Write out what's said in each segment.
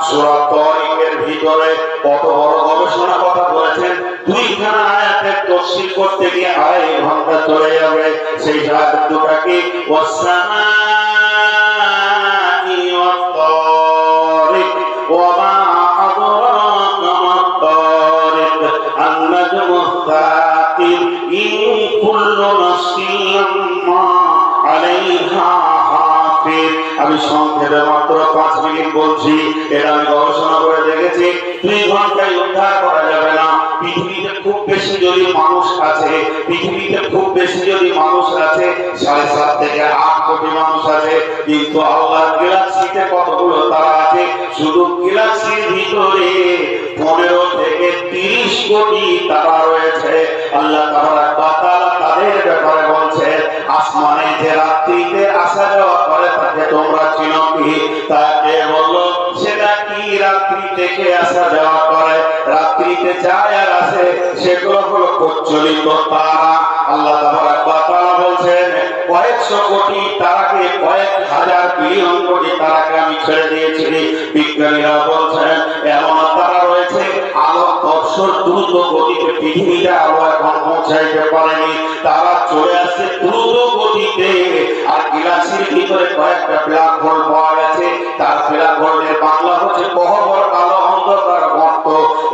সূরা তারিকের ভিতরে কত বড় গবেষণা কথা বলেছেন। দুইখানা আয়াতের তাফসীর করতে গিয়ে আড়াই ঘন্টা চলে যাবে। সেই আয়াত দুটাকে ওয়াসসামাই ওয়াত-তারিক ওয়া মা আদরাকা মাত-তারিক আন-নাজমুস সাকিব ইন কুল্লু নাফসিন লাম্মা আলাইহা হাফিজ। আমি সংক্ষেপে মাত্র 5 মিনিট বলছি। এটা আমি গবেষণা করে দেখেছি 2 ঘন্টায় উদ্ধার করা যাবে না। পৃথিবীতে খুব বেশি যদি মানুষ আছে, পৃথিবীতে খুব বেশি যদি মানুষ আছে 7.5 থেকে 8 কোটি মানুষ আছে, কিন্তু আল্লাহর গ্যালাক্সিতে কতগুলো তারা আছে? শুধু গ্যালাক্সির ভিতরে 15 থেকে 30 কোটি তারা রয়েছে। আল্লাহ তাআলা তাদের ব্যাপারে বলছেন, আসমানে যে রাত্রিতে আসা যাওয়া করে তাকে তোমরা চিনো কি? তাকে বলল সেটা কি রাত্রি থেকে আসা যাওয়া করে? রাত্রিতে যায় আর আসে সেগুলো হলো প্রচলিত তারা। আল্লাহ তাআলা বলছেন কয়েকশো কোটি তারাকে, কয়েক হাজার বিলিয়ন কোটি তারাকে আমি ছেড়ে দিয়েছি। বিজ্ঞানীরা বলছেন এমন তারা রয়েছে আলো বর্ষর দ্রুত গতিতে পৃথিবীতে আলো এখন পৌঁছাইতে পারেনি, তারা চলে আসছে দ্রুত গতিতে। আর গ্যালাক্সির ভিতরে কয়েকটা ব্ল্যাক হোল পাওয়া গেছে। তার ব্ল্যাক হোলের বাংলা হচ্ছে গহ্বর কালো অন্ধকার গর্ত।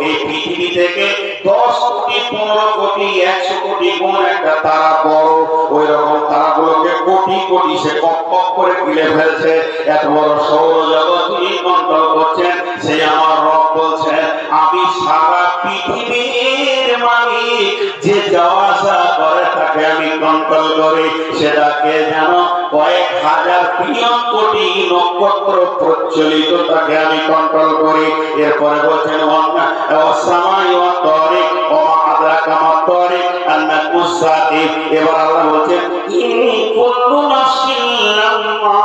এই পৃথিবী থেকে 10 কোটি 15 কোটি 100 কোটি গুণ একটা তারা বড়। ওই রকম তারাগুলোকে কোটি কোটি সে কক কক করে গিলে ফেলছে। এত বড় সৌরজগৎ তিনি কন্ট্রোল করছেন। সেই আমার রব বলছেন আমি সারা পৃথিবীর মালিক, যে যাওয়া আসা করে তাকে আমি কন্ট্রোল করি। সেটাকে যেন কয়েক হাজার বিলিয়ন কোটি নক্ষত্র প্রচলিত তাকে আমি কন্ট্রোল করি। এরপরে বলছেন ওয়াসসামাই ওয়াত-তারিক ওয়া মা আদরাকা মাত-তারিক আন-নাজমুস সাকিব। এবার আল্লাহ বলছেন ইন কুল্লু নাফসিন লাম্মা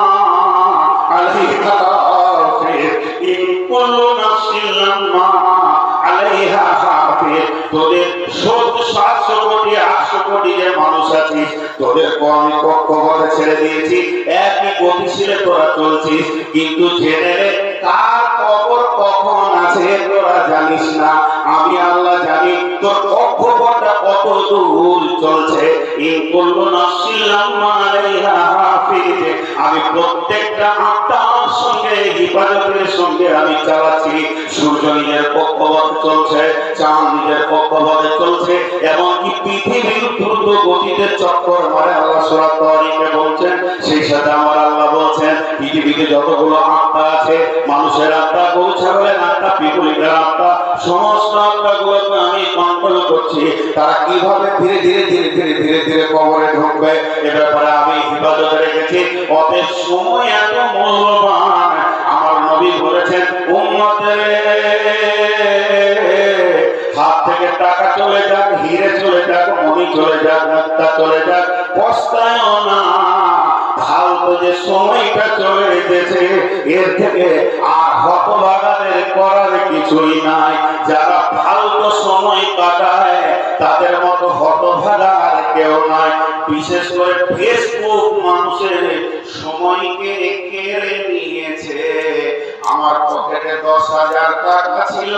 আলাইহা হাফিজ, ইন কুল্লু নাফসিন লাম্মা আলাইহা হাফিজ। তোদের 700 কোটি 800 কোটি যে মানুষ আছিস, তোদেরকে আমি কক্ষপথে ছেড়ে দিয়েছি, একই গতিশীলে তোরা চলছিস, কিন্তু জেনে নে কার কবর কখন আছে তোরা জানিস না। আমি আল্লাহ জানি তোর কক্ষপথটা কত দূর চলছে। ইন কুল্লু নাফসিন লাম্মা আলাইহা হাফিজ। আমি প্রত্যেকটা আত্মার সঙ্গে হিফাজতের সঙ্গে আমি চালাচ্ছি। সূর্য নিজের কক্ষপথে চলছে, চাঁদ নিজের কক্ষপথে চলছে, এমনকি পৃথিবীর দ্রুত গতিতে চক্কর মারে। আল্লাহ সূরা তারিকে বলছেন, সেই সাথে আমার আল্লাহ বলছেন পৃথিবীতে যতগুলো আত্মা আছে, মানুষের আত্মা, গরু ছাগলের আত্মা, পিপুলিকের আত্মা, সমস্ত আত্মাগুলোকে আমি কন্ট্রোল করছি। তারা কিভাবে ধীরে ধীরে ধীরে ধীরে ধীরে ধীরে কবরে ঢুকবে এ ব্যাপারে আমি হিফাজতে রেখেছি। অতএব সময় এত মূল্যবান। আমার নবী বলেছেন উম্মতের হাত থেকে টাকা চলে যাক, হিরে চলে যাক, মণি চলে যাক, মুক্তা চলে যাক, পস্তায়ও না। ফালতু যে সময়টা চলে এসেছে এর থেকে আর হতভাগাদের করার কিছুই নাই। যারা ফালতু সময় কাটায় তাদের মতো হতভাগা আর কেউ নাই। বিশেষ করে ফেসবুক মানুষের সময়কে কেড়ে নিয়েছে। আমার পকেটে 10,000 টাকা ছিল,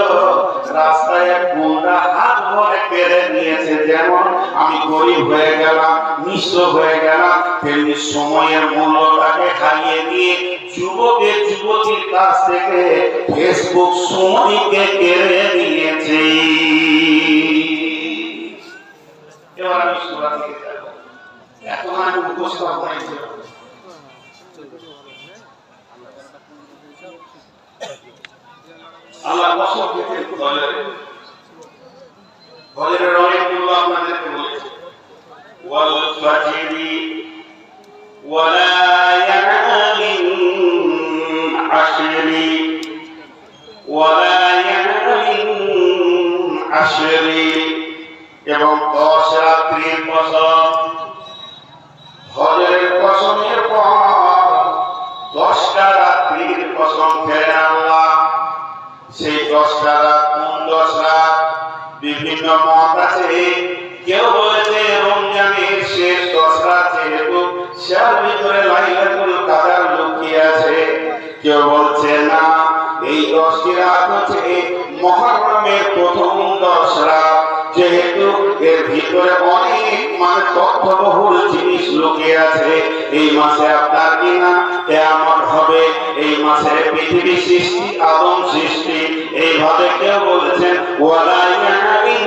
রাস্তায় এক গুন্ডা হাত ভরে কেড়ে নিয়েছে। যেমন আমি গরিব হয়ে গেলাম, নিঃস্ব হয়ে গেলাম, তেমনি সময়ের মূল্যটাকে হারিয়ে দিয়ে যুবকের যুবতীর কাছ থেকে ফেসবুক সময়কে কেড়ে নিয়েছে। এবার আমি সূরা থেকে যাব। এখন আমি উপস্থাপনা করব। আল্লাহ কসম খেতে বলের অনেকগুলো আপনাদেরকে বলেছে ওয়াল ফাজরি ওয়ালায়ালিন আশরি ওয়ালায়ালিন আশরি, এবং 10 রাত্রির কসম। ফজরের কসমের পর 10টা রাত্রির কসম খেলেন আল্লাহ। সেই 10টা রাত কোন 10 রাত? বিভিন্ন মত আছে। কেউ বলেছে রমজানের শেষ 10 রাত, যেহেতু তার ভিতরে লাইলাতুল কদর লুকিয়ে আছে। কেউ বলছে না, এই 10টি রাত হচ্ছে মুহররমের প্রথম 10 রাত। যেহেতু এর ভিতরে অনেক তথ্যবহুল জিনিস লুকিয়ে আছে। এই মাসে আপনার কিনা কিয়ামত হবে, এই মাসে পৃথিবী সৃষ্টি, আদম সৃষ্টি। এইভাবে কেউ বলেছেন ওয়ালা ইয়ামিন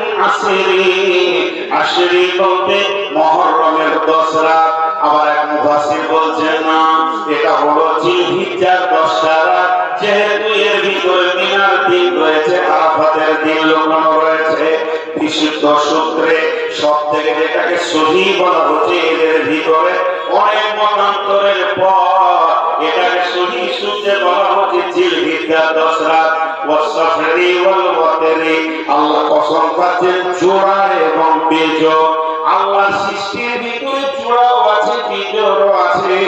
আশরি বলতে মুহররমের 10 রাত। আবার এক মুফাসসির বলছেন না, এটা হলো জিলহিজ্জার 10টা রাত। যেহেতু এর ভিতরে মিনার দিন রয়েছে, আরাফাতের দিন লুকানো রয়েছে। বিশুদ্ধ সূত্রে সবথেকে যেটাকে সহিহ বলা হচ্ছে, এর ভিতরে অনেক মতান্তরের পর এটাকে সহিহ সূত্রে বলা হচ্ছে জিলহিজ্জার 10 রাত। ওয়াসফরি ওয়াল ওয়াতরি, আল্লাহ কসম খাচ্ছেন জোড়া এবং বেজোড়। আল্লাহর সৃষ্টির ভিতরে জোড়াও আছে, বিজোড়ও আছে।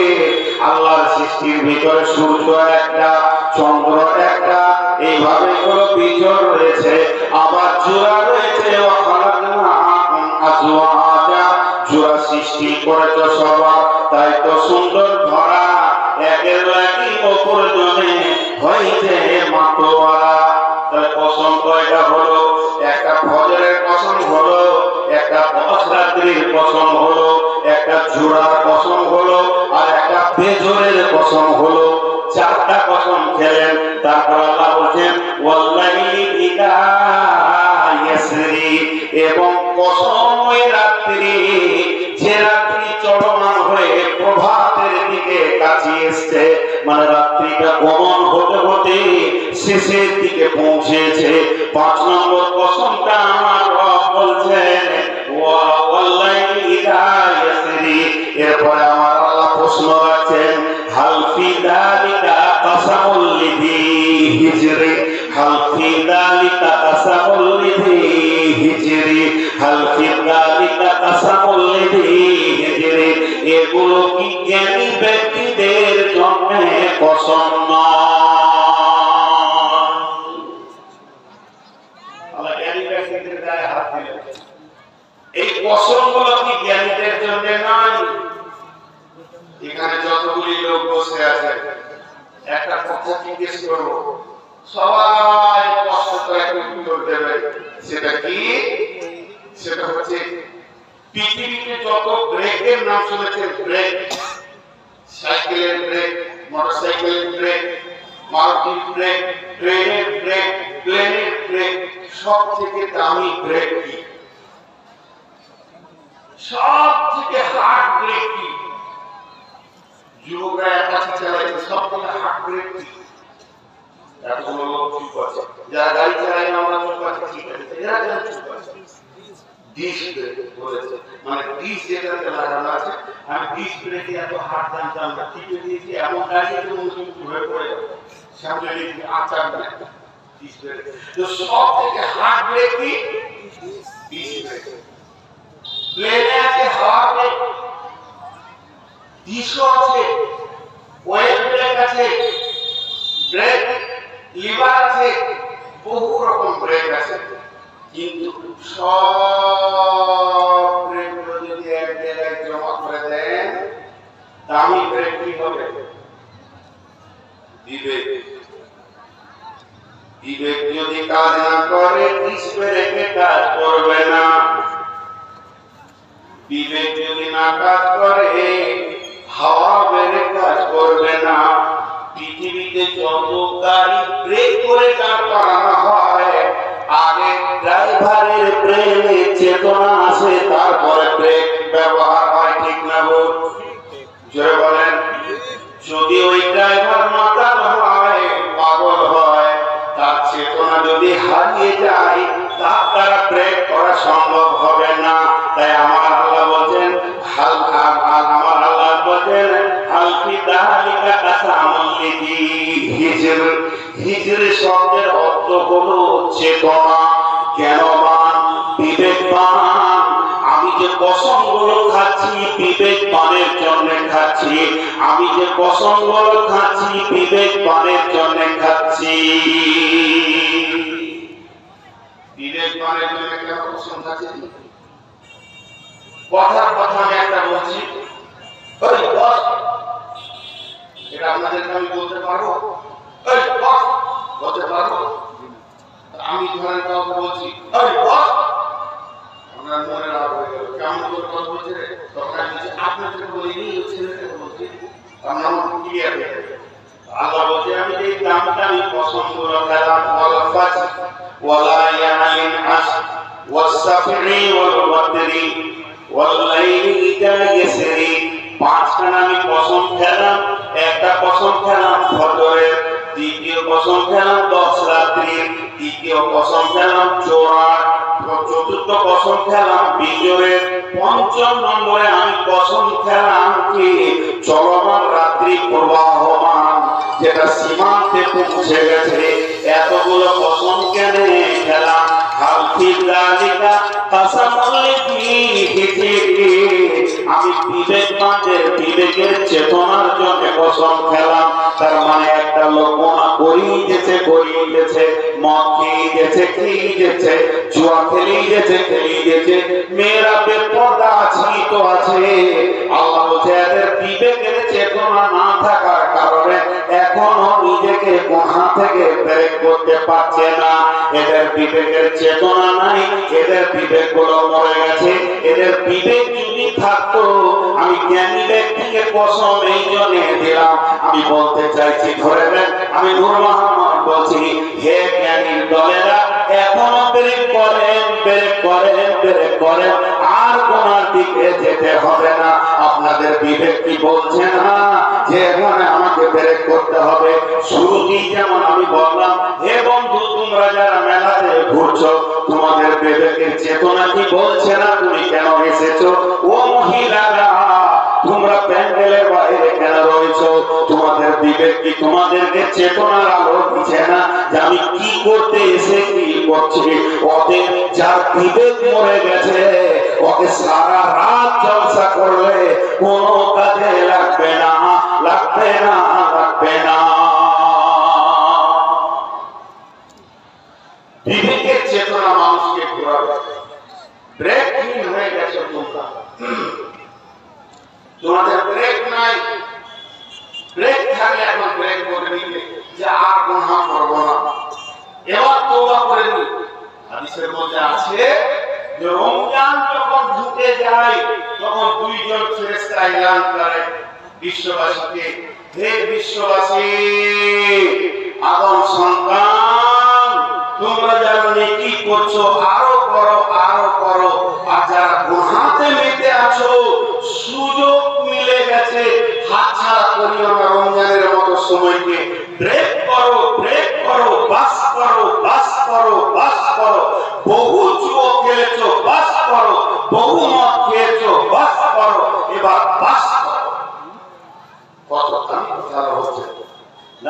আল্লাহর সৃষ্টির ভিতরে সূর্য একটা, চন্দ্র একটা, এইভাবে কোনো বিজোড় রয়েছে, আবার জোড়া রয়েছে। জোড়া সৃষ্টি করেছ সবার, তাই তো সুন্দর ধরা। একের লাগি অপর জনে হইতে মাতোয়ারা। তাহলে কসম কয়টা হলো? একটা ফজরের কসম হলো, একটা 10 রাত্রির কসম হলো, একটা জোড়ার কসম হলো, আর একটা বেজোরের কসম হলো। 4টা কসম খেলেন। তারপর আল্লাহ বলেন ওয়াল্লাইলি ইযা ইয়াসরি, এবং কসম ওই রাত্রি, যে রাত্রি চলমান হয়ে প্রভাতের দিকে কাছে এসছে, মানে রাত্রিটা গমন হতে হতে শেষের দিকে পৌঁছেছে। 5 নম্বর কসমটা আমার রব বলছেন ওয়াল্লাইলি ইযা ইয়াসরি। এরপরে আমার আল্লাহ প্রশ্ন রাখছেন হাল ফি যালিকা কাসামুল লিযি হিজরি, হাল ফি যালিকা কাসামুল লিযি হিজরি, হাল ফি যালিকা কাসামুল লিযি হিজরি। এগুলো কি জ্ঞানী ব্যক্তিদের জন্য কসম নয়? আল্লাহ জ্ঞানী ব্যক্তিদের গায়ে হাত দিলেন। এই কসমগুলো কি জ্ঞানীদের জন্য নয়? এখানে যতগুলি লোক বসে আছে, একটা কথা জিজ্ঞেস করবো, সবাই কষ্ট করে একটা উত্তর দেবে। সেটা কি? সেটা হচ্ছে পৃথিবীতে যত ব্রেকের নাম শুনেছেন, ব্রেক, সাইকেলের ব্রেক, মোটরসাইকেলের ব্রেক, মারুতির ব্রেক, ট্রেনের ব্রেক, প্লেনের ব্রেক, সব থেকে দামি ব্রেক কি? সব থেকে হার্ড ব্রেক কি? যুবকরা অ্যাপাচি চালাইছে, সব থেকে হার্ড ব্রেক কি? এতগুলো লোক চুপ আছে, যারা গাড়ি চালায় না আমরা চুপ আছি, ঠিক আছে, এরা কেন চুপ আছে? ডিস ব্রেক বলেছে, মানে ডিস যেটাতে লাগানো আছে। আমি ডিস ব্রেকে এত হার্ড জানতাম না, টিপে দিয়েছি, এমন গাড়িতে মুখোমুখি হয়ে পড়ে যাবে, সামনে দিকে আচার না। ডিস ব্রেক তো সব থেকে হার্ড ব্রেক কি? Dish break. প্লেনে আছে হাওয়া ব্রেক, ডিসও আছে, ওয়েল ব্রেক আছে, ব্রেক লিভার আছে, বহু রকম ব্রেক আছে। কিন্তু সব ব্রেকগুলো যদি এক জায়গায় জমা করে দেন, দামি ব্রেক কি হবে? বিবেক। বিবেক যদি কাজ না করে, ডিস ব্রেকে কাজ করবে না। বিবেক যদি না কাজ করে, হাওয়া বেড়ে কাজ করবে না। পৃথিবীতে যত গাড়ি ব্রেক করে দাঁড় করানো হয়, আগে ড্রাইভারের ব্রেনে চেতনা আসে, তারপরে ব্রেক ব্যবহার হয়, ঠিক না? জোরে বলেন। যদি ওই ড্রাইভার মাতাল হয়, পাগল হয়, তার চেতনা যদি হারিয়ে যায়, তার দ্বারা ব্রেক করা সম্ভব হবে না। তাই আমার আল্লাহ বলেন আমার আল্লাহ বলেন হাল ফি যালিকা কাসামুল লিযি হিজর। হিজর শব্দের অর্থ হলো চেতনা, জ্ঞানবান, বিবেকবান। আমি যে কসমগুলো খাচ্ছি বিবেকবানের জন্য খাচ্ছি, আমি যে কসমগুলো খাচ্ছি বিবেকবানের জন্য খাচ্ছি। বিবেকবানের জন্য কেন কসম খাচ্ছি? কথার কথা আমি একটা বলছি, এটা আপনাদেরকে আমি বলতে পারবো, বলতে পারবো? আমি ধরেন কথা বলছি, আরে বস, আপনার মনে রাগ হয়ে গেল, কেমন করে কথা বলছে রে? তখন আমি বলছি আপনাকে বলিনি, ছেলেটাকে বলছি, আপনার ক্লিয়ার হয়ে গেল। আল্লাহ বলছে আমি যে দামটা আমি পছন্দ করলাম, ওয়ালা ফাজ ওয়ালা ইয়াইন আস ওয়াসফি ওয়াল ওয়াতরি ওয়াল লাইলি ইযা ইয়াসরি, পাঁচটা আমি কসম খেলাম। একটা কসম খেলাম ফজরের, দ্বিতীয় কসম খেলাম 10 রাত্রির, তৃতীয় কসম খেলাম জোড়ার, চতুর্থ কসম খেলাম বিজয়ের, পঞ্চম নম্বরে আমি কসম খেলাম কি চলমান রাত্রি প্রবাহমান যেটা সীমান্তে পৌঁছে গেছে। এতগুলো কসম কেন খেলাম? আমি বিবেকবানদের বিবেকের চেতনার জন্য কসম খেলাম। তার মানে একটা লোক গোনা করিয়ে দিয়েছে, মদ খেয়ে দিয়েছে, জুয়া খেলেই দিয়েছে, মেয়েরা বেপরদা আছেই তো আছে। আল্লাহ বলছে এদের বিবেকের চেতনা না থাকার কারণে এখনো নিজেকে গোনা থেকে ব্রেক করতে পারছে না। এদের বিবেকের চেতনা নাই, এদের বিবেক গুলো মরে গেছে। এদের বিবেক যদি থাকতো, আমি জ্ঞানী ব্যক্তিকে কসম এই জন্য দিলাম। আমি বলতে চাইছি, ধরে নেন, আমি নূর মোহাম্মদ বলছি, হে জ্ঞানীর দলেরা, এখনো ব্রেক করেন, আর গোনার দিকে যেতে হবে না। আপনাদের বিবেক কি বলছে না যে এখানে আমাকে ব্রেক করতে হবে? শুরুতেই যেমন আমি বললাম, হে বন্ধু, তোমরা যারা মেলাতে ঘুরছো, তোমাদের বিবেকের চেতনা কি বলছে না তুমি কেন এসেছো? ও মহিলারা, তোমরা প্যান্ডেলের বাইরে কেন রয়েছো? তোমাদের বিবেক কি তোমাদেরকে চেতনার আলো দিচ্ছে না যে আমি কি করতে এসে কি করছি? ওদের যার বিবেক মরে গেছে, ওকে সারা রাত জলসা করলে কোনো কাজে লাগবে না। বিবেকের চেতনা মানুষকে ঘোরাবে। ব্রেক হয়ে গেছে তোমাদের ব্রেক নাই। ব্রেক থাকলে এখন ব্রেক করে নিলে যে আর গুনাহ করব না, এবার তওবা করে নি। হাদিসের মধ্যে আছে যে রমজান যখন ঢুকে যায় তখন দুইজন ফেরেশতা এলান করে বিশ্ববাসীকে, হে বিশ্ববাসী, আদম সন্তান, তোমরা যারা নেকি করছো আরো করো। আর যারা গুনাহতে মেতে আছো, সুযোগ মিলে গেছে, হাতছাড়া করিও না রমজানের মতো সময়কে। ব্রেক করো, বাস করো। বহু জুয়া খেলেছো, বাস করো। বহু মদ খেয়েছো, বাস করো। এবার বাস করো। কত দামি কথা হচ্ছে।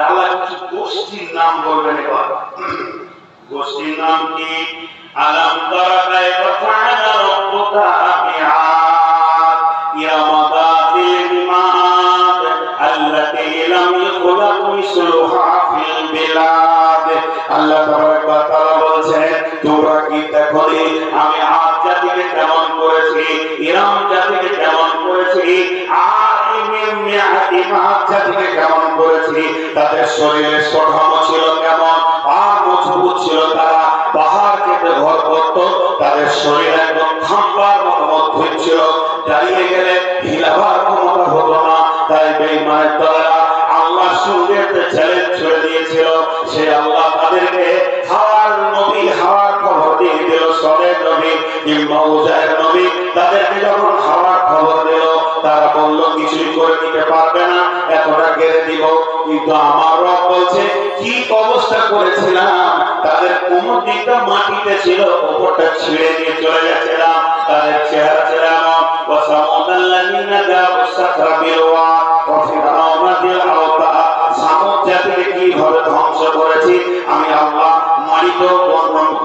আল্লাহ কিছু গোষ্ঠীর নাম বলবেন এবার। গোষ্ঠীর নাম কি? আলাম তারা কাইফা ফাআলা রাব্বুকা বিআদ ইরাম যাতিল ইমাদ আল্লাতী লাম ইখলাক মিসলুহা ফিল বিলাদ। আল্লাহ তাবারক ওয়া তাআলা বলেন, তোমরা কি দেখোনি আমি আদ জাতিকে কেমন করেছি, ইরাম জাতিকে কেমন করেছি, আর ইমাদ জাতিকে কেমন করেছি। তাদের শরীরের কাঠামো ছিল কেমন, আর মজবুত ছিল, তারা পাহাড় কেটে ঘর করত। তাদের শরীর একদম খাম্বার মতো মজবুত ছিল, দাঁড়িয়ে গেলে হিলাবার ক্ষমতা হতো না। তাই বেঈমানের দলেরা আল্লাহর সঙ্গে চ্যালেঞ্জ ছুড়ে দিয়েছিল। সে আল্লাহ তাদেরকে হাওয়ার খবর দিয়ে দিল। সরের নবী কিংবা উজায়ের নবী তাদেরকে যখন হাওয়ার খবর দিল, তারা বলল কিছুই করে নিতে পারবে না, এতটা গেড়ে দিব। কিন্তু আমার রব বলছে কি অবস্থা করেছিলাম, তাদের কোমর দিকটা মাটিতে ছিল, উপরটা ছিঁড়ে নিয়ে চলে যাচ্ছিলাম। তাদের চেহারা ছিল এমন, ওয়াসামুদাল্লাযিনা জাবুস সাখরা বিলওয়া ওয়া ফিরআউনা বিল আওতাদ। সামুদ জাতিকে কিভাবে ধ্বংস করেছি আমি আল্লাহ। মারিত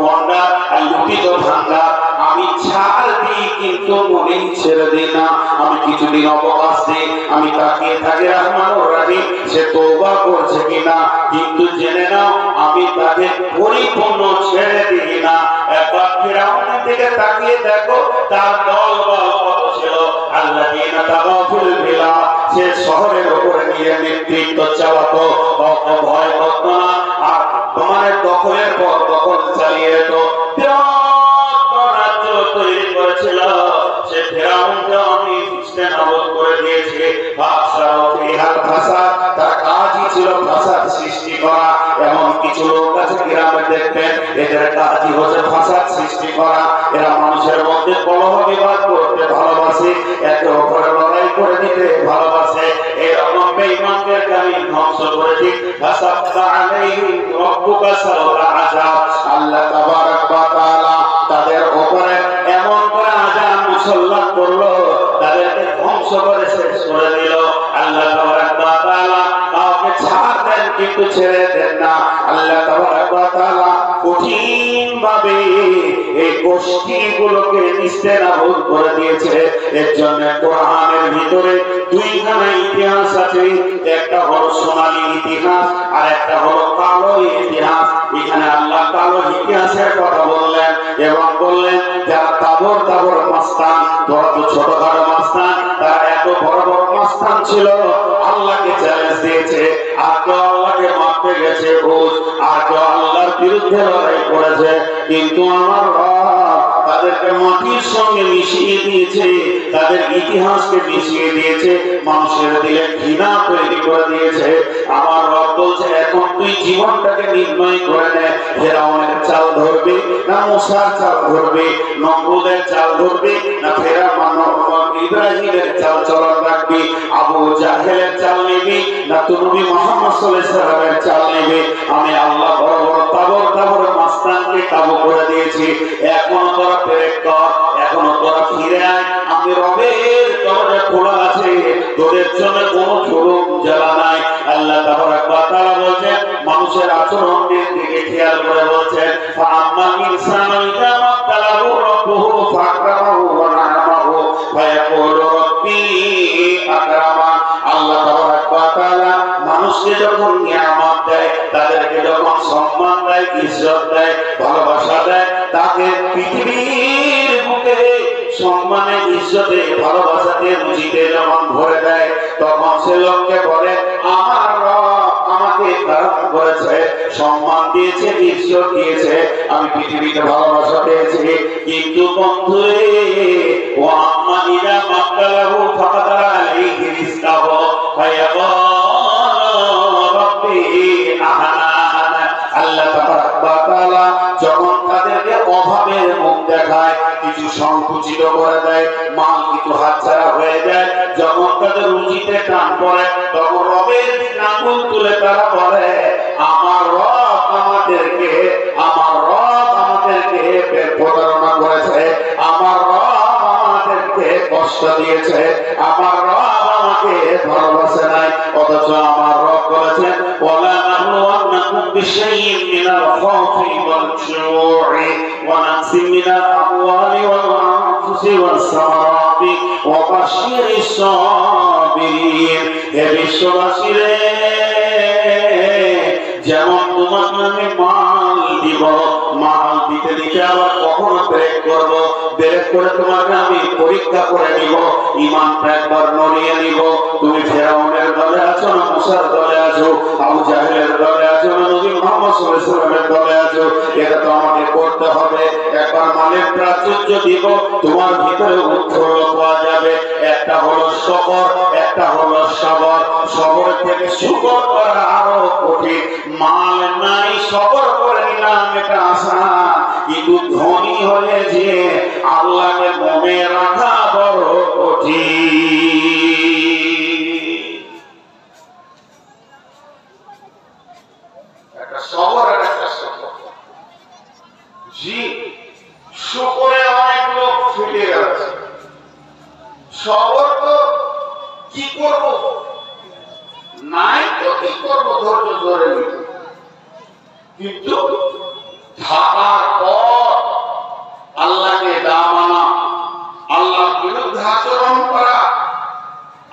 গন্ডা আর লুটিত ভাঙ্গা আমি ছাড় দিই, কিন্তু মনেই ছেড়ে দিই না। আমি কিছুদিন অবকাশ দিই, আমি তাকিয়ে থাকি রহমানুর রহিম সে তওবা করছে কিনা, কিন্তু জেনে নাও আমি তাকে পরিপূর্ণ ছেড়ে দিই না। একবার ফিরআউনের দিকে তাকিয়ে দেখো, তার দলবল কত ছিল। আল্লাযীনা তাগাউ ফিল বিলাদ, সে শহরের উপরে নিয়ে নেতৃত্ব চালাতো, ভয় করত না। আর তোমার দখলের পর দখল চালিয়ে তো রাজ্য তৈরি করেছিল। সে ফেরাউনকে আমি নাবদ করে দিয়েছে। তার কাজই ছিল ফাসাদ সৃষ্টি করা। এমন কিছু লোক আছে গ্রামে দেখবেন, এদের কাজই হচ্ছে ফাসাদ সৃষ্টি করা। এরা মানুষের মধ্যে কলহ বিবাদ করতে ভালোবাসে, একে অপরের লড়াই করে দিতে ভালোবাসে। এরকম বেঈমানদেরকে আমি ধ্বংস করেছি। আল্লাহ তাবারাক ওয়া তাআলা তাদের উপরে এমন করে আযাব মুসল্লাত করলো, তাদেরকে ধ্বংস করে শেষ করে দিল। আল্লাহ তাবারাক ওয়া তাআলা কাউকে ছাড় দেন কিন্তু ছেড়ে দেন না। আল্লাহ তাবারাক ওয়া তাআলা কঠিন ভাবে এই গোষ্ঠীগুলোকে নিস্তেনাবুদ করে দিয়েছে। এর জন্য কোরআনের ভিতরে দুইখানা ইতিহাস আছে, একটা হলো সোনালী ইতিহাস আর একটা হলো কালো ইতিহাস। এখানে আল্লাহ কালো ইতিহাসের কথা বললেন এবং বললেন যারা তাবর তাবর মাস্তান, বড় তো ছোটখাটো মাস্তান, তারা এত বড় বড় মাস্তান ছিল, আল্লাহকে চ্যালেঞ্জ দিয়েছে। আর কেউ আল্লাহকে মারতে গেছে রোজ, আর কেউ আল্লাহর বিরুদ্ধে লড়াই করেছে, কিন্তু আমার রব তাদেরকে মাটির সঙ্গে মিশিয়ে দিয়েছে, তাদের ইতিহাসকে মিশিয়ে দিয়েছে, মানুষের দিলে ঘৃণা তৈরি করে দিয়েছে। আমার রব বলছে এখন তুই জীবনটাকে নির্ণয় করে নে, ফেরাউনের চাল ধরবি না মুসার চাল ধরবি, নমরুদের চাল ধরবি না ইব্রাহিমের চাল চলন রাখবি, আবু জাহেলের চাল নিবি না নবী মুহাম্মদ সাল্লাল্লাহু আলাইহি ওয়াসাল্লামের চাল নিবি। আমি আল্লাহ বড় বড় তাবর তাবর মাস্তানকে কাবু করে দিয়েছি। এখনো তোরা পেরেক কর, এখনো তোরা ফিরে আয়, আমি রবের দরজা খোলা আছে, তোদের জন্য কোনো জুলুম জ্বালা নাই। আল্লাহ তাবারাক ওয়া তাআলা বলেন মানুষের আচরণের দিকে খেয়াল করে বলছেন ফাআম্মাল ইনসানু ইযা মাবতালাহু রাব্বুহু ফাআকরামাহু ওয়া না'আমাহু ফায়াকুলু রাব্বি আকরামান। আল্লাহ তাবারাক ওয়া তাআলা মানুষকে যখন নিয়ামত দেয়, তাদেরকে যখন সম্মান দেয়, ইজ্জত দেয়, ভালোবাসা দেয়, তাকে পৃথিবীর বুকে সম্মানে ইজ্জতে ভালোবাসাতে রুজিতে যখন ভরে দেয়, তখন সে লোককে বলে আমার রব আমাকে দান করেছে, সম্মান দিয়েছে, ইজ্জত দিয়েছে, আমি পৃথিবীতে ভালোবাসা পেয়েছি। কিন্তু বন্ধু ও আম্মা ইযা মাবতালাহু ফাকাদারা আলাইহি রিজকাহু ফায়াকুলু রাব্বি আহানান। আল্লাহ তাবারাক ওয়া তাআলা যখন তাদেরকে অভাবের মুখ দেখায়, কিছু সংকুচিত করে দেয়, মাল কিছু হাতছাড়া হয়ে যায়, যখন তাদের রুজিতে টান পড়ে, তখন রবের দিকে আঙুল তুলে তারা বলে আমার রব আমাদেরকে প্রতারণা করেছে, আমার রব আমাদেরকে কষ্ট দিয়েছে, আমার রব আমাকে ভালোবাসে নাই। অথচ আমার রব বলেছেন ওয়ালা নাবলুওয়ান্নাকুম বিশাইইন মিনাল খাউফি ওয়াল জুউ'i ওয়া নাকসিম মিনাল আমওয়ালি ওয়াল আনফুসি ওয়াস সামারাতি ওয়া বাশশিরিস সাবিরিন। হে বিশ্ববাসীরে, যেমন তোমাকে আমি মাল দিব, মাল দিতে দিতে আবার কখনো ব্রেক করব, ব্রেক করে তোমাকে আমি পরীক্ষা করে নিব, ঈমানটা একবার নড়িয়ে নিব। তুমি ফেরাউনের দলে আছো না মুসার দলে আছো, আবু জাহেলের দলে আছো না নবী মুহাম্মদ সাল্লাল্লাহু আলাইহি ওয়াসাল্লামের দলে আছো, এটা তো আমাকে করতে হবে। একবার মানের প্রাচুর্য দিব, তোমার ভিতরে উৎফুল্ল পাওয়া যাবে। একটা হলো শকর, একটা হলো সবর। সবর থেকে শুকর করা আরো কঠিন। মাল নাই, সবর করে নিলাম, এটা আসান, কিন্তু ধনী হয়েছে আল্লাহকে মনে রাখা বড় কঠিন। একটা সবর আর একটা শকর। জি, শুকরে অনেক লোক ফেলে গেছে, সবর তো কি করব, নাই তো কি করব, ধৈর্য ধরে নিব। কিন্তু থাকার পর আল্লাহকে না মানা, আল্লাহর বিরুদ্ধে আচরণ করা,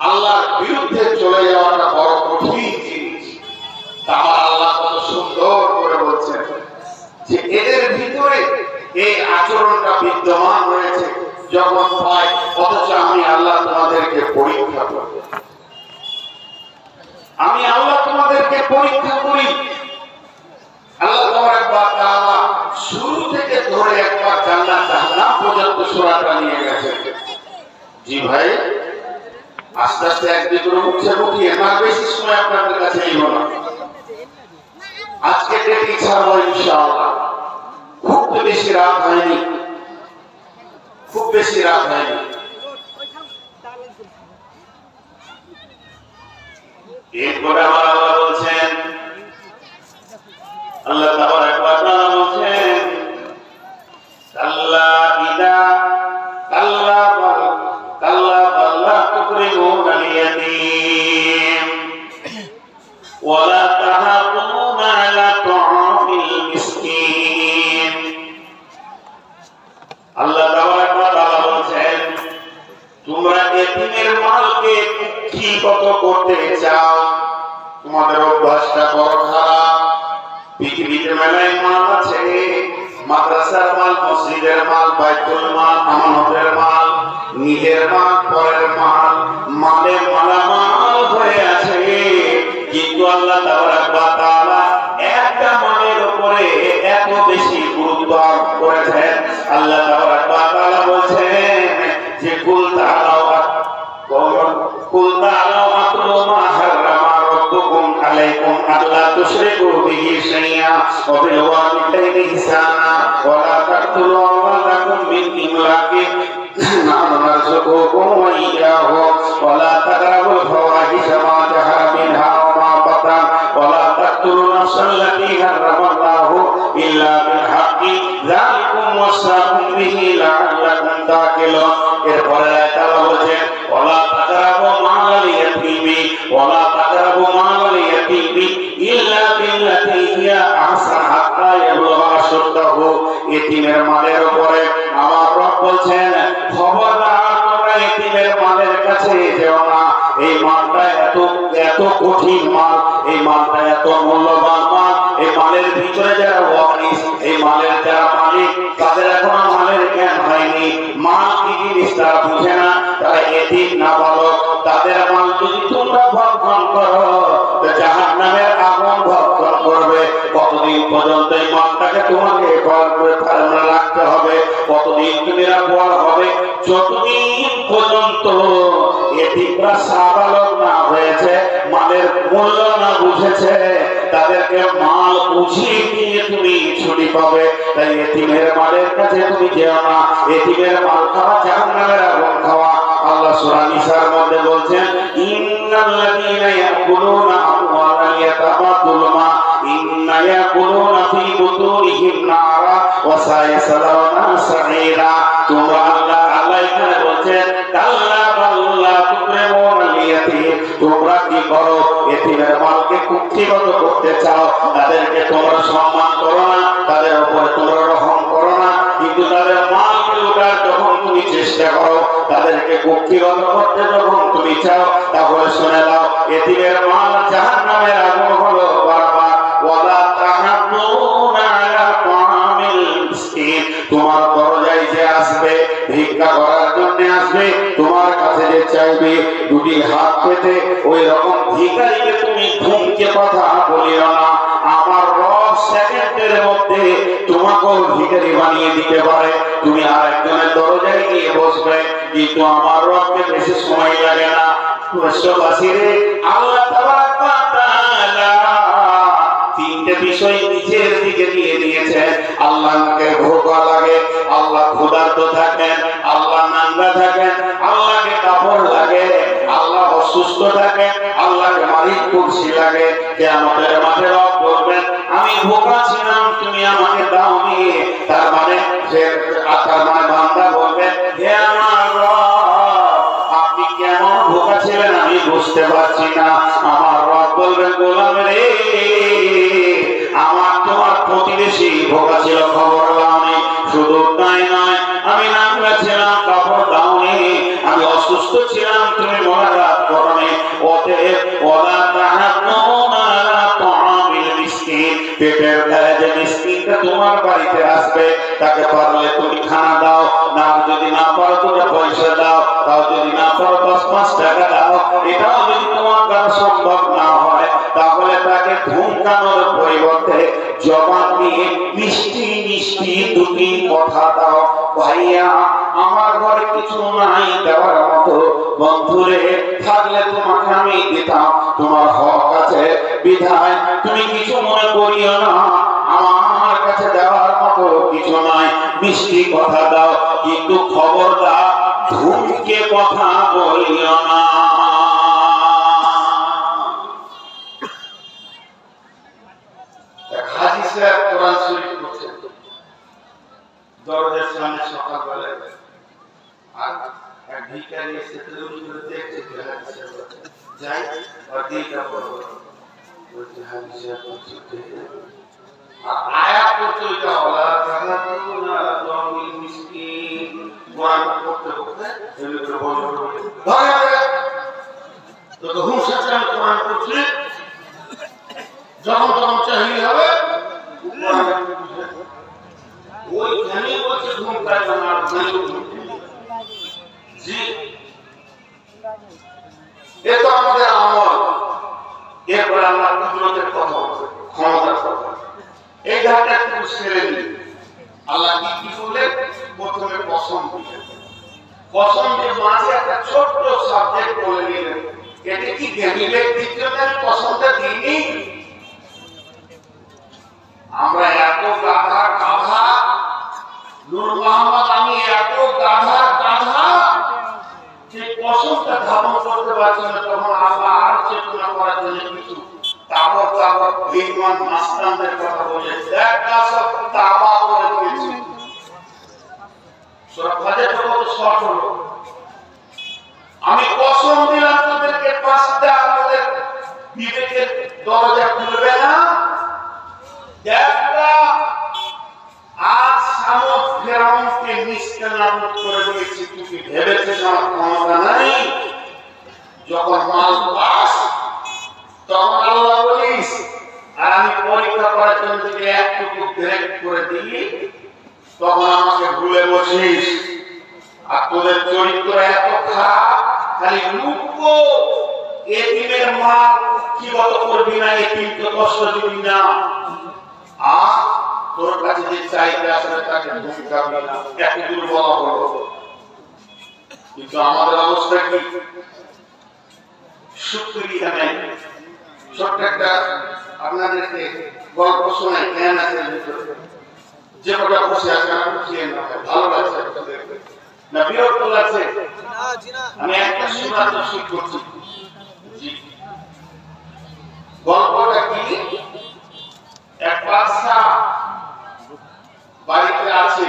আল্লাহর বিরুদ্ধে চলে যাওয়াটা বড় কঠিন জিনিস। তাহলে আল্লাহ কত সুন্দর করে বলছেন যে এদের ভিতরে এই আচরণটা বিদ্যমান রয়েছে। যখন পাই, অথচ আমি আল্লাহ তোমাদেরকে পরীক্ষা করব, আমি আল্লাহ তোমাদেরকে পরীক্ষা করি। আল্লাহ তাবারক ওয়া তাআলা শুরু থেকে ধরে একবার জান্নাত জাহান্নাম পর্যন্ত সূরাটা নিয়ে গেছে। জি ভাই, আস্তে আস্তে একদিন করে মুখে মুখিয়ে না, বেশি সময় আপনাদের কাছে নিব না। আজকে ডেটি ছাড়বো ইনশাআল্লাহ। খুব বেশি রাত হয়নি, খুব বেশি রাত হয়নি। এরপরে আমার আল্লাহ বলছেন, আল্লাহ তাবারক ওয়া তাআলা বলছেন, কাল্লা ইদা কাল্লা বাল্লা তুকরিমুনাল ইয়াতীম ওয়া লা তাহাদুনা আলা তুআমিল মিসকিন। আল্লাহ তাবারক ওয়া তাআলা বলছেন, তোমরা এতিমের মালকে কুক্ষিগত করতে চাও, তোমাদের অভ্যাসটা বড় খারাপ। পৃথিবীতে মেলায় মাল আছে, মাদ্রাসার মাল, মসজিদের মাল, বাইতুল মাল, আমানতের মাল, নিজের মাল, পরের মাল, মালে মালামাল হয়ে আছে। কিন্তু আল্লাহ তাবারক ওয়া তাআলা একটা মালের উপরে এত বেশি গুরুত্ব আরোপ করেছেন। আল্লাহ তাবারক ওয়া তাআলা বলছেন যে কুল তাআলাও আতলু মা হারামা রাব্বুকুম আলাইকুম আল্লা তুশরিকু বিহি শাইআ ওয়া বিল ওয়ালিদাইনি ইহসানা ওয়া লা তাকতুলু আওলাদাকুম মিন ইমলাকিন নাহনু নারযুকুকুম ওয়া ইয়্যাহুম ওয়া লা তাকরাবুল ফাওয়াহিশা মা যাহারা মিনহা ওয়া মা বাতান ওয়া লা তাকতুলু নাফসাল লাতী হারামাল্লাহু ইল্লা বিল হাক্কি যালিকুম ওয়াসাকুম বিহি লাআল্লাকুম তাকিলুন। এরপরে আল্লাহ বলেন, ওয়ালা তাকরাবু মালাল ইয়াতীমি ওয়ালা তাকরাবু মালাল ইয়াতীমি ইল্লা বিল্লাতী হিয়া আহসান হাত্তা ইয়াবলুগা আশুদ্দাহু। এতিমের মালের উপরে আমার রব বলছেন, খবরদার তোমরা এতিমের মালের কাছে যেও না। এই মালটা এত কঠিন মাল, এই মালটা এত মূল্যবান মাল। এই মালের ভিতরে যারা ওয়ারিস, এই মালের যারা মালিক, তাদের এখনো মালের জ্ঞান হয়নি। মাল কি জিনিস তারা বুঝে না, তারা এতিম নাবালক। তাদের মাল যদি তোমরা ভক্ষণ করো, জাহান্নামের আগুন ভক্ষণ করবে। কতদিন পর্যন্ত এই মালটাকে তোমাকে রাখতে হবে? কতদিন তুমি রাখবার হবে? যতদিন পর্যন্ত এতিমরা সাবালক না হয়েছে, মালের মূল্য না বুঝেছে, তাদেরকে মাল বুঝিয়ে দিয়ে তুমি ছুটি পাবে। তাই এতিমের মালের কাছে তুমি যেও না। এতিমের মাল খাওয়া জাহান্নামের আগুন খাওয়া। আল্লাহ সূরা নিসার মধ্যে বলছেন, ইন্নাল্লাযীনা ইয়াকুলুনা আমওয়ালাল ইয়াতামা যুলমা ইন্না ইয়াকুলুনা ফী বুতুনিহিম নারা ওয়া সায়াসলাউনা সাঈরা। তোমরা আল্লাহ এখানে বলছেন, কাল্লা বাল্লা তুকরিমুনাল ইয়াতীম। তোমরা কি করো? এতিমের মালকে কুক্ষিগত করতে চাও। তাদেরকে তোমরা সম্মান করো না, তাদের উপরে তোমরা রহম করো না। কিন্তু তাদের মালকে লুটার যখন তুমি চেষ্টা করো, তাদেরকে কুক্ষিগত করতে যখন তুমি চাও, তাহলে শুনে নাও, এতিমের মাল জাহান্নামের আগুন হলো বারবার। ওয়ালা তাহাদুনা আলা তাআমিল মিসকিন। তোমার দরজায় যে আসবে, ভিক্ষা করার জন্য আসবে, তোমার কাছে যে চাইবে, দুটি হাত পেতে, ওই রকম ভিখারিকে তুমি ধমকে কথা বলিও না। আমার রব সেকেন্ডের মধ্যে তোমাকেও ভিখারি বানিয়ে দিতে পারে। তুমি আরেকজনের দরজায় গিয়ে বসবে, কিন্তু আমার রবকে বেশি সময় লাগে না। বিশ্ববাসীরে আল্লাহ তাবারক ওয়া তাআলা তিনটে বিষয় নিজের দিকে দিয়ে দিয়েছেন। আল্লাহকে ভোগ লাগে, আল্লাহ ক্ষুধার্ত থাকেন, আল্লাহ নাঙ্গা থাকেন, আল্লাহকে কাপড় লাগে, আল্লাহ অসুস্থ থাকেন, আল্লাহকে মালিক কুরসি লাগে। কিয়ামতের মাঠে রব বলবেন, আমি ভোগা ছিলাম, তুমি আমাকে দাওনি। তার মানে বান্দা বলবেন, হে আমার রব, আপনি কেমন ভোগা ছিলেন আমি বুঝতে পারছি না। আমার রব বলবেন, গোলাম রে, আমার তোমার প্রতিবেশী ভোগা ছিল, খবর দাওনি। শুধু তাই নয়, আমি নাঙ্গা ছিলাম, কাপড় দাওনি। আমি অসুস্থ ছিলাম, তুমি মোনাজাত করোনি। অতএব ওয়ালা তাহাদুনা আলা তাআমিল মিসকিন। পেটের দায়ে যে মিসকিনটা তোমার বাড়িতে আসবে, তাকে পারলে তুমি খানা দাও, না যদি না পারো তুমি পয়সা দাও, তাও যদি না পারো 10-5 টাকা দাও। এটাও যদি তোমার দ্বারা সম্ভব না হয়, তাহলে তাকে ধমকানোর পরিবর্তে জবান দিয়ে মিষ্টি মিষ্টি দুটি কথা দাও। ভাইয়া আমার ঘরে কিছু নাই দেওয়ার মতো, বন্ধুরে থাকলে তোমাকে আমি দিতাম, তোমার হক আছে বিধায় তুমি কিছু মনে করিও না, আমার কাছে দেওয়ার মতো কিছু নাই, মিষ্টি কথা দাও, কিন্তু খবরদার ধুমকে কথা বলিও না। হাজী সাহেব কোরআন শরীফ পড়ছেন দরজার সামনে সকালবেলা, আর এক ভিখারি এসে তেলুগু করে দেখছে যে হাজী সাহেব যাই আর দিটা বড় বলছে হাজী সাহেব পড়ছে, আর আয়াত পড়ছে ওইটা হলা তাহলে না জমিল মিসকিন কোরআন পড়তে পড়তে এগুলো করে বন্ধ করে ধরে তো হুম সাথে আমি কোরআন পড়ছি, যখন তখন চাহিয়ে হবে ওইখানে বলছে ঘুম পায় না। জি এ তো আমাদের আমল। এরপরে আমরা কুদরতের কথা, ক্ষমতার কথা, এই ধারটা একটু ছেড়ে দিই। আল্লাহ কি করলেন? প্রথমে পছন্দ দিলেন, পছন্দের মাঝে একটা ছোট্ট সাবজেক্ট বলে নিলেন, এটা কি জ্ঞানী ব্যক্তির জন্য পছন্দ দিইনি? আমরা এত গাধা গাধা, নূর মোহাম্মদ আমি এত গাধা গাধা যে পছন্দটা ধারণ করতে পারছি না, তখন আবার চেতনা করার জন্য কিছু তাবর তাবর বেঈমান মাস্তানদের কথা বলে একটা সব তাবা করে দিয়েছি। সূরা ফাতিহা কত শর্ট হলো, আমি কসম দিলাম তোদেরকে 5টা আমাদের বিবেকের দরজা খুলবে না। একটা আজ সামুদ ফেরাউনকে নিস্তেনাবুদ করে দিয়েছি, তুই ভেবেছিস আমার ক্ষমতা নাই? যখন মাল পাস তখন আল্লাহ বলিস, আর আমি পরীক্ষা করার জন্য যদি একটুকু ব্রেক করে দিই তখন আমাকে ভুলে বসিস। আর তোদের চরিত্র এত খারাপ, খালি লুকো, এতিমের মা কি বত করবি না, এতিমকে কষ্ট দিবি না, আর তোর কাছে যে চাইতে আসলে তাকে ধমকাবি না, এত দুর্বল হলো। কিন্তু আমাদের অবস্থা কি? শুকরিয়া নেই। ছোট্ট একটা আপনাদেরকে গল্প শোনাই, জ্ঞান আছে যে কটা বসে আছে ভালো লাগছে না বিরক্ত লাগছে? আমি একটা শোনার তৌফিক করছি। গল্পটা কি? এক বাদশা বাড়িতে আছে,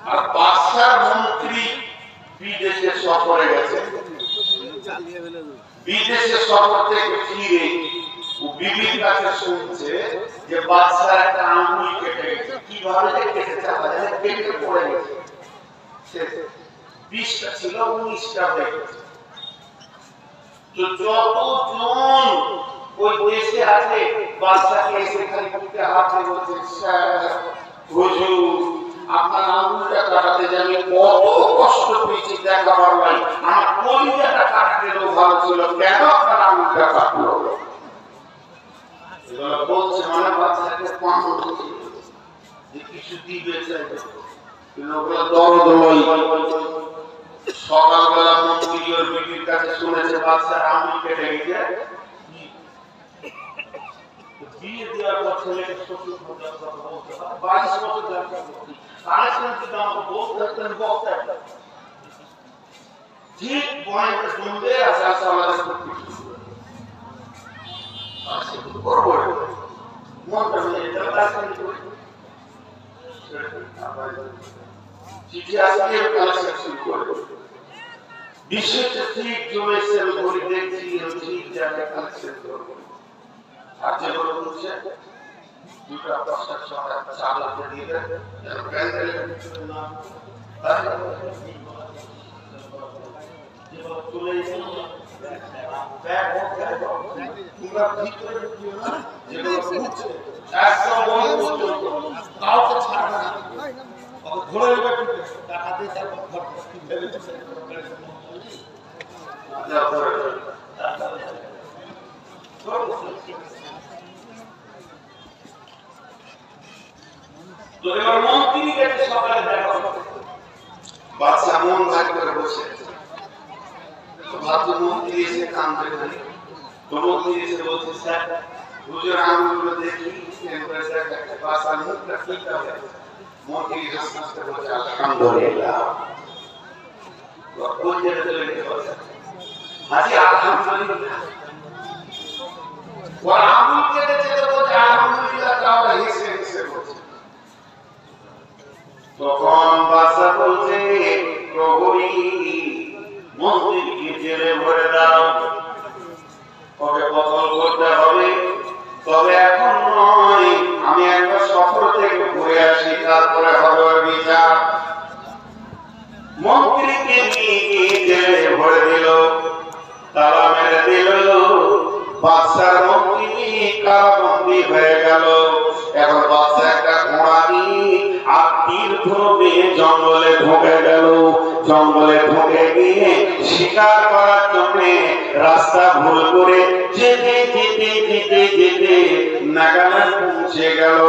আর বাদশার মন্ত্রী বিদেশে সফরে গেছে। বিদেশে সফর থেকে ফিরে ও বিবির কাছে শুনছে যে বাদশার একটা আঙ্গুল কেটে গেছে। কিভাবে কেটেছে? কেটে পড়ে গেছে। 20টা ছিল 19টা হয়ে গেছে। তো যতজন ওই দেশে আছে বাদশাকে এসে খালি বুকে হাত দিয়ে বলছে, হুজুর আপনার আঙ্গুলটা কাটাতে যে আমি কত কষ্ট পেয়েছি দেখাবার নাই, আমার কলিজাটা কাটলেও ভালো ছিল, কেন আপনার আঙ্গুলটা কাটলো? এগুলো বলছে মানে বাচ্চাকে পান যে কিছু দিবে চাইবে, কিন্তু ওগুলো দরদ লই। সকালবেলা মন্ত্রী ওর বিবির কাছে শুনেছে বাচ্চার আঙ্গুল কেটে গেছে, বিয়ে দেওয়ার পর ছেলেকে শ্বশুর কথা বলতে 22 বছর দরকার ঠিক পয়েন্টে শুনবে মনটা চিঠি আসলে কালেকশন শুরু করবে। বিষয়টা ঠিক জমেছে, আমি বলি দেখছি ঠিক জায়গায় কালেকশন করবো। আর যে বলে বলছে দুটো 10টা 6টা চাল দিয়ে দেন, ব্যাংকের না চলে এসে ব্যাগ তোমরা ঠিক করে দিও না, যেগুলো ঘুরছে একদম বন্ধ করতে কাউকে ছাড়বে না, ধরে নেবে টাকা দিয়ে তারপর ঘর ভেবে তো এবার মন্ত্রী গেছে সকালে দেখা বাচ্চা মন ভাগ করে বসে ভাবছে মন্ত্রী এসে কাম করে দেবে তো মন্ত্রী এসে বলছে স্যার হুজুর আঙুলগুলো দেখি টেম্পারেচার একটা বাচ্চা মুখটা ঠিক আছে মন্ত্রী হাসতে বলছে আলহামদুলিল্লাহ কোন জায়গায় চলে গেছে হাজি আলহামদুলিল্লাহ ওর আঙুল কেটে যেতে বলছে আলহামদুলিল্লাহ তাহলে হিসে হিসে বলছে তখন বাচ্চা বলছে প্রহরী মন্ত্রীকে জেলে ভরে দাও ওকে বদল করতে হবে তবে এখন নয় আমি একটা সফর থেকে ঘুরে আসি তারপরে হবে বিচার মন্ত্রীকে নিয়ে জেলে ভরে দিল তালা মেরে দিল বাদশার মন্ত্রী কারাবন্দী হয়ে গেল এখন বাদশা একটা ঘোড়া নিয়ে আর তীর ধরে জঙ্গলে ঢুকে গেল জঙ্গলে ঢুকে গিয়ে শিকার করার জন্য রাস্তা ভুল করে যেতে যেতে যেতে যেতে নাগাল্যান্ড পৌঁছে গেল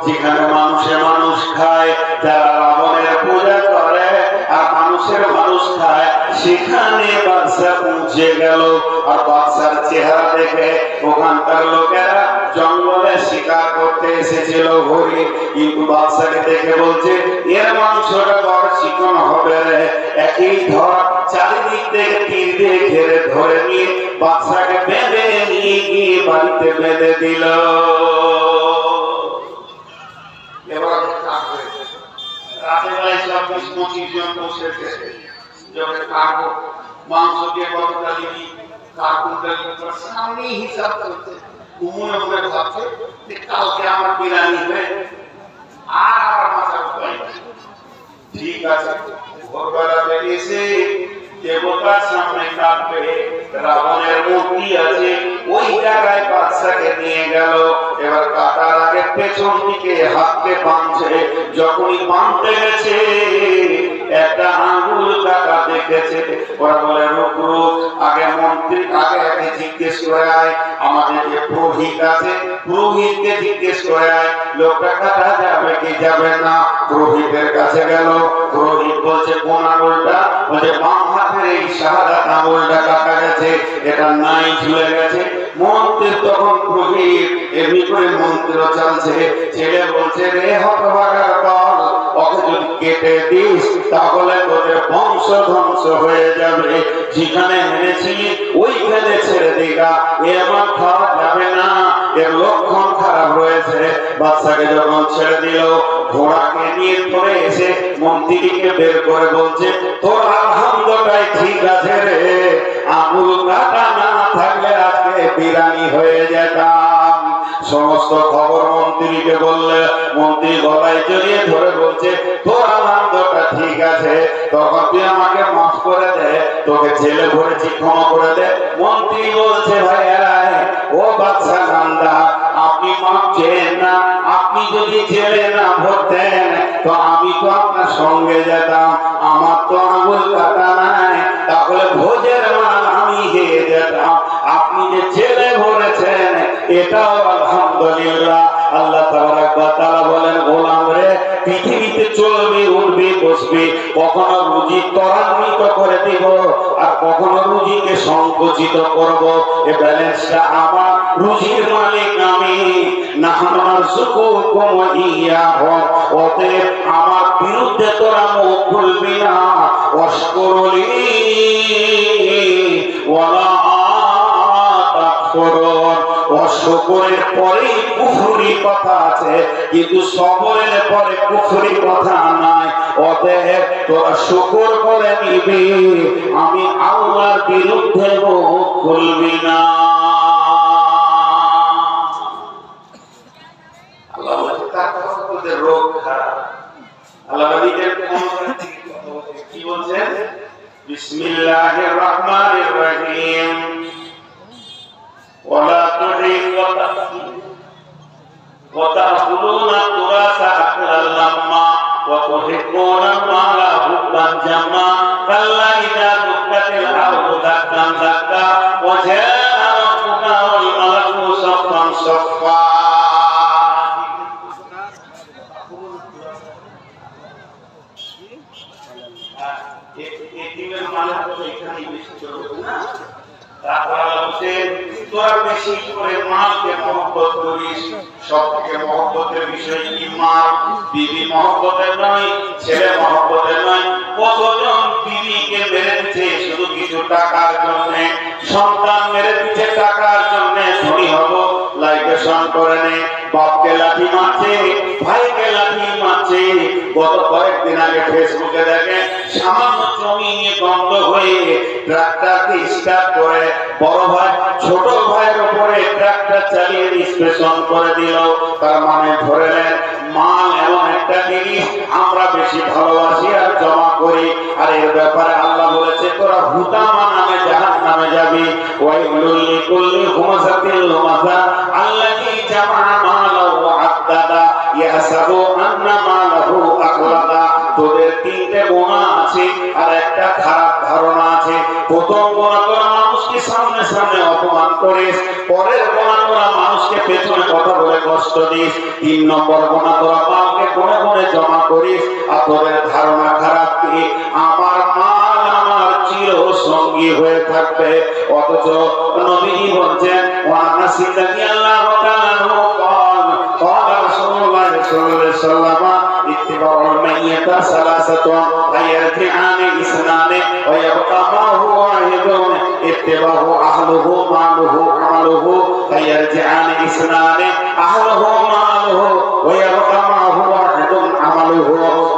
যেখানে মানুষে মানুষ খায় যারা রাবণের পূজা করে আর মানুষের মানুষ খায় সেখানে বাদশা পৌঁছে গেল আর বাদশার চেহারা দেখে ওখানকার লোকেরা জঙ্গলে শিকার করতে এসেছিল হরিণ কিন্তু বাদশাকে দেখে বলছে এর মাংসটা বড় চিকন হবে রে একই ধর চারিদিক থেকে তীর দিয়ে ঘিরে ধরে নিয়ে বাদশাকে বেঁধে নিয়ে গিয়ে বাড়িতে বেঁধে দিল এবার রাতে বেলায় ২৪-২৫ জন বসেছে যখন কাকু মাংস দিয়ে কতটা দিবি কাকুটা সামনে হিসাব করতে মনে মনে ভাবছে যে কালকে আমার বিরিয়ানি হয়ে আর আমার মাথা উপায় ঠিক আছে ভোরবেলা বেরিয়েছে দেবতার সামনে কাটবে রাবণের মূর্তি আছে ওই জায়গায় বাদশাকে নিয়ে গেল এবার কাটার আগে পেছন দিকে হাতকে বাঁধছে যখনই বাঁধতে গেছে একটা আঙ্গুল কাটা দেখেছে ওরা বলে রুক রুক আগে মন্ত্রী আগে জিজ্ঞেস করে আয় আমাদের যে পুরোহিত আছে পুরোহিতকে জিজ্ঞেস করে আয় লোকটা কাটা যাবে কি যাবে না পুরোহিতের কাছে গেল পুরোহিত বলছে কোন আঙুলটা বলছে বাম হাতের এই শাহাদাত আঙুলটা কাটা গেছে এটা নাই ঝুলে গেছে মন্ত্রীর তখন পুরোহিত এমনি করে মন্ত্র চলছে ছেলে বলছে রে হতভাগার দল ওকে যদি কেটে দিস তাহলে তোদের বংশ ধ্বংস হয়ে যাবে যেখানে এনেছিলি ওইখানে ছেড়ে দিগা এমন খাওয়া যাবে না এর লক্ষণ খারাপ রয়েছে বাচ্চাকে যখন ছেড়ে দিল ঘোড়াকে নিয়ে পরে এসে মন্ত্রীকে বের করে বলছে তোর আলহামদুলিল্লাহ ঠিক আছে রে আঙুল কাটা না থাকলে আজকে বিরানি হয়ে যেতাম সমস্ত খবর মন্ত্রীকে বললে মন্ত্রী গলায় জড়িয়ে ধরে বলছে তোর আলহামদুলিল্লাহ ঠিক আছে তখন তুই আমাকে মাফ করে দে তোকে জেলে ভরেছি ক্ষমা করে দে মন্ত্রী বলছে ভাইয়া ও বাচ্চা নান্দা আপনি মাফ চেয়েন না আপনি যদি জেলে না ভরতেন তো আমি তো আপনার সঙ্গে যেতাম আমার তো আঙুল কাটা নাই তাহলে ভোজের মাল আমি খেয়ে যেতাম আপনি যে জেলে ভরেছেন এটাও আলহামদুলিল্লাহ আল্লাহ তাবারাক ওয়া তাআলা বলেন গোলাম রে পৃথিবীতে চলবে উঠবে বসবে কখনো রুজি ত্বরান্বিত করে দিব আর কখনো রুজিকে সংকুচিত করব এই ব্যালেন্সটা আমার রুজির মালিক আমি নাহনু নারযুকুকুম ওয়া ইয়াহুম অতএব আমার বিরুদ্ধে তোরা মুখ খুলবি না ওয়াশকুরলি ওয়ালা তাকফুরুন অশুকরের পরে কুফরি কথা আছে কিন্তু সবরের পরে কুফরি কথা নাই অতএব তোরা শুকর করে নিবি আমি আল্লাহর বিরুদ্ধে মুখ খুলবি না আল্লাহ বলে তার কথা রোগ খারাপ আল্লাহ নবীদের কি বলছেন বিসমিল্লাহির রহমানির রহিম ولا تحرقوا وتأكلون التراث يحبون المال حبا جما كلا إذا دكت الأرض دكا دكا وجاء ربك والملك صفا صفا তোরা বেশি করে মাকে মহব্বত করিস। সব থেকে মহব্বতের বিষয় কি? মা। বিবি মহব্বতের নয়, ছেলে মহব্বতের নয়। কতজন বিবিকে মেরে দিচ্ছে শুধু কিছু টাকার জন্য, সন্তান মেরে দিচ্ছে টাকার জন্য। ধনী হব লাইকেশন করে নে, বাপকে লাঠি মারছে, ভাইকে লাঠি মারছে। গত কয়েকদিন আগে ফেসবুকে দেখে সামান্য জমি নিয়ে দ্বন্দ্ব হয়ে ট্রাক্টরকে স্টার্ট করে বড় ভাই ছোট ভাইয়ের উপরে ট্রাক্টর চালিয়ে নিষ্পেষণ করে দিল। তার মানে ধরে নেন মাল এমন একটা জিনিস আমরা বেশি ভালোবাসি আর জমা করি। আর এর ব্যাপারে আল্লাহ বলেছে তোরা হুতামা নামে জাহান্নামে যাবি। ওয়াইলুল লিকুল্লি হুমাযাতিল লুমাযা আল্লাযী জামা মালাহু ওয়া আদ্দাদা ইয়াহসাবু আন্না মালাহু আখলাদা। তোদের তিনটে গুনাহ আছে আর একটা খারাপ ধারণা আছে। প্রথম গুনাহ তোরা মানুষকে সামনে সামনে অপমান করিস, পরের গুনাহ তোরা মানুষকে পেছনে কথা বলে কষ্ট দিস, 3 নম্বর গুনাহ তোরা মালকে কোণে কোণে জমা করিস। আর তোদের ধারণা খারাপ কি আমার মাল আমার চির সঙ্গী হয়ে থাকবে। অথচ নবীজি বলছেন ওয়া নাসিল্লাহি আল্লাহু তাআলা قال رسول الله صلى الله عليه وسلم اتباع الميت ثلاثة فيرجعان اثنان ويبقى معه واحد اتباع أهله ماله عمله فيرجعان اثنان أهله ماله ويبقى معه واحد عمله।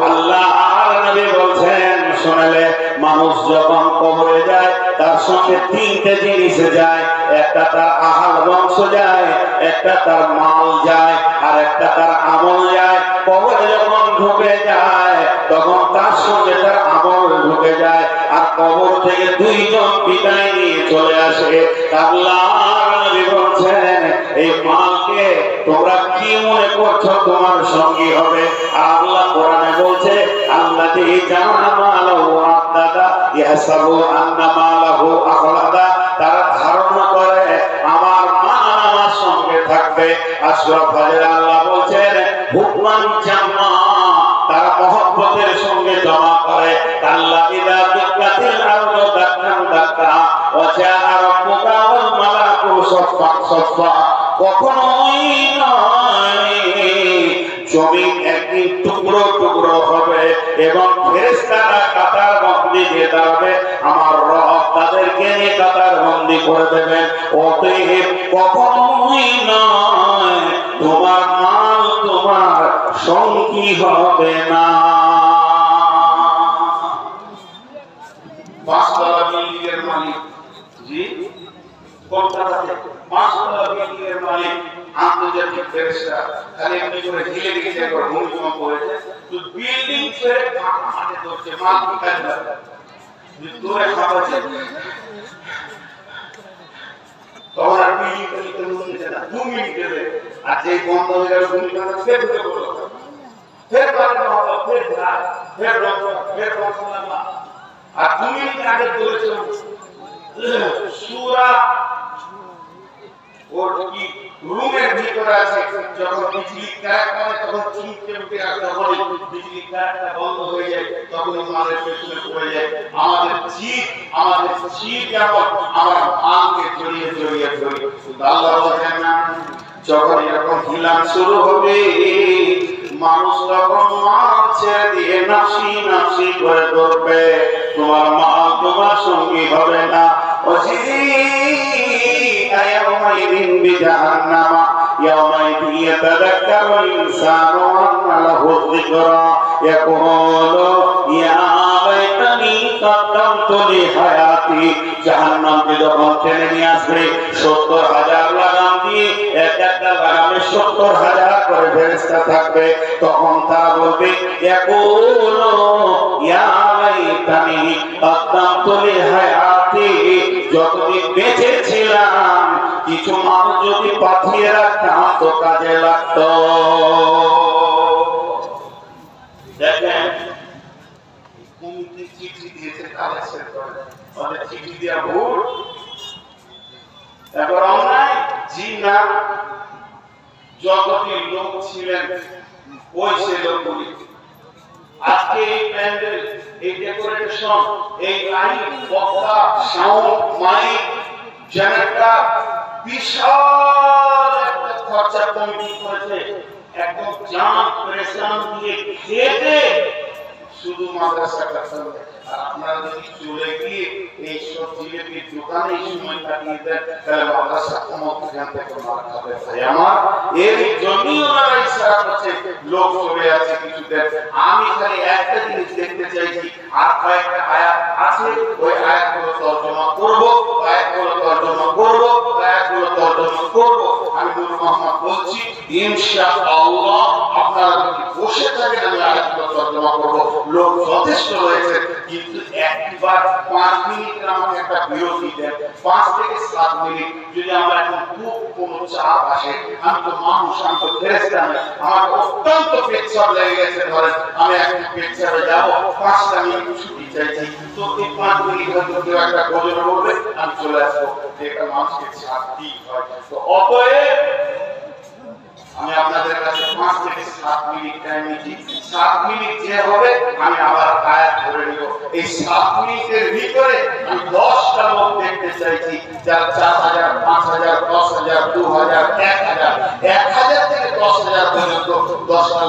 আল্লাহ আর নবী বলছেন শুনলে মানুষ যখন কবরে যায় তার সঙ্গে তিনটে জিনিস যায়। একটা তার আহাল বংশ যায়, একটা তার মাল যায়, আর একটা তার আমল যায়। কবরে যখন ঢুকে যায় তখন তার সঙ্গে তার আমল ঢুকে যায়। আর কবর থেকে 2 জন বিদায় নিয়ে চলে আসে। আল্লাহ নবী বলছেন এই মালকে তোমরা কি মনে করছো তোমার সঙ্গী হবে? আল্লাহ কোরআনে বলছে আল্লাযী জামা মালাহু ওয়া আদ্দাদা ইয়াহসাবু আন্না মালাহু আখলাদা। তারা ধারণা করে আমার মাল আমার সঙ্গে থাকবে। আর সূরা ফাজর আল্লাহ বলছেন হুকমান জামা, তারা মহব্বতের সঙ্গে জমা করে। কাল্লা ইযা দুক্কাতিল আরদু দাক্কান দাক্কা ওয়া জাআ রাব্বুকা ওয়াল মালাকু সাফফান সাফফা। কখনোই নয়, জমি একদিন টুকরো টুকরো হবে এবং ফেরেশতারা কাতার বন্দী দিয়ে দাঁড়াবে। আমার রব তাদেরকে নিয়ে কাতার বন্দী করে দেবেন। অতএব কখনোই নয় তোমার মাল তোমার সঙ্গী হবে না। 5 তলা বিল্ডিং এর মালিক, জি কলকাতাতে 5 তলা বিল্ডিং এর মালিক, আন্তর্জাতিক ফেরেশতা খালি এমনি করে হিলে দিয়েছে, একবার ভূমিকম্প হয়েছে তো বিল্ডিং ছেড়ে ফাঁকা মাঠে ধরছে। মাল কি কাজ করে দূরে খাওয়াচ্ছে তখন আর বিল্ডিং কে নিতে না 2 মিনিট দেবে। আর যে বন্ধ হয়ে গেল ভূমিকম্প ফের ঢুকে পড়লো, ফের বাড়ানো হলো, ফের ধার, ফের রক্ত, ফের রক্তমালা। আর 2 মিনিট আগে বলেছিল সূরা ওর কি রুমের ভিতরে আছে, যখন বিজলি কাট করে তখন চিনতে উঠে আসতে বলে বিজলি কাটটা বন্ধ হয়ে যায়, তখন মালের পেছনে পড়ে যায়। আমাদের জিদ যেমন আমার মালকে জড়িয়ে জড়িয়ে ধরে। আল্লাহ বলেন না যখন এরকম হিলান শুরু হবে মানুষ তখন মাল ছেড়ে দিয়ে নাফসি নাফসি করে ধরবে। তোমার মাল তোমার সঙ্গী হবে না। يومئذ بجهنم يومئذ يتذكر الإنسان وأنى له الذكرى يقول يا ليتني قدمت لحياتي। জাহান্নামকে যখন টেনে নিয়ে আসবে 70,000 লাগাম দিয়ে এক একটা লাগামে 70,000 করে ফেরেশতা থাকবে। তখন তারা বলবে ইয়াকুলু ইয়া লাইতানি কদ্দামতু লিহায়াতি, যতদিন বেঁচে ছিলাম কিছু মানুষ যদি পাঠিয়ে রাখতাম তো কাজে লাগতো। দেখেন লোকগুলি। আজকে এই প্যান্ডেল, এই ডেকোরেশন, এই লাইট, বক্তা, সাউন্ড, মাইক, জেনারেটর, বিশাল একটা খরচা কমিটি করেছে। একদম জান প্রেশান দিয়ে খেতে শুধু মাদ্রাসাটা চলবে। আর আপনারা যদি চলে গিয়ে এই সব জিলেপির দোকানে এই সময় কাটিয়ে দেন, তাহলে মাদ্রাসা কমত এখান থেকে মার খাবে। ভাই আমার, এর জন্যই ওনারা ইশারা করছে লোক চলে আছে কিছুদের। আমি খালি একটা জিনিস দেখতে চাইছি, আর কয়েকটা আয়াত আছে, ওই আয়াতগুলো তর্জমা করবো, আয়াতগুলো তর্জমা করবো, আয়াতগুলো তর্জমা করবো। আমি নূর মোহাম্মদ বলছি, ইনশাআল্লাহ আপনারা যদি বসে থাকেন আমি আয়াতগুলো তর্জমা করবো। লোক যথেষ্ট রয়েছে, কিন্তু একবার 5 মিনিট আমাকে একটা বিরতি দেন, 5 থেকে 7 মিনিট। যদি আমার এখন খুব কোনো চাপ আসে, আমি তো মানুষ, আমি তো ফেরেশতা না, আমার অত্যন্ত পেচ্ছাপ লেগে গেছে, ধরেন আমি এখন পেচ্ছাপে যাবো, 5টা মিনিট ছুটি চাইছি, তো এই 5 মিনিট হয়তো কেউ একটা গজল বলবে, আমি চলে আসবো। এটা মানুষকে ছাড় দিই হয়। তো অতএব আমি আপনাদের কাছে 5 থেকে 7 মিনিট টাইম নিচ্ছি। 7 মিনিট যে হবে আমি আবার আয়াত ধরে নিব। এই 7 মিনিটের ভিতরে আমি 10টা লোক দেখতে চাইছি, যার 4000, 5000, 10000, 2000, 1000 থেকে 10000 পর্যন্ত 10টা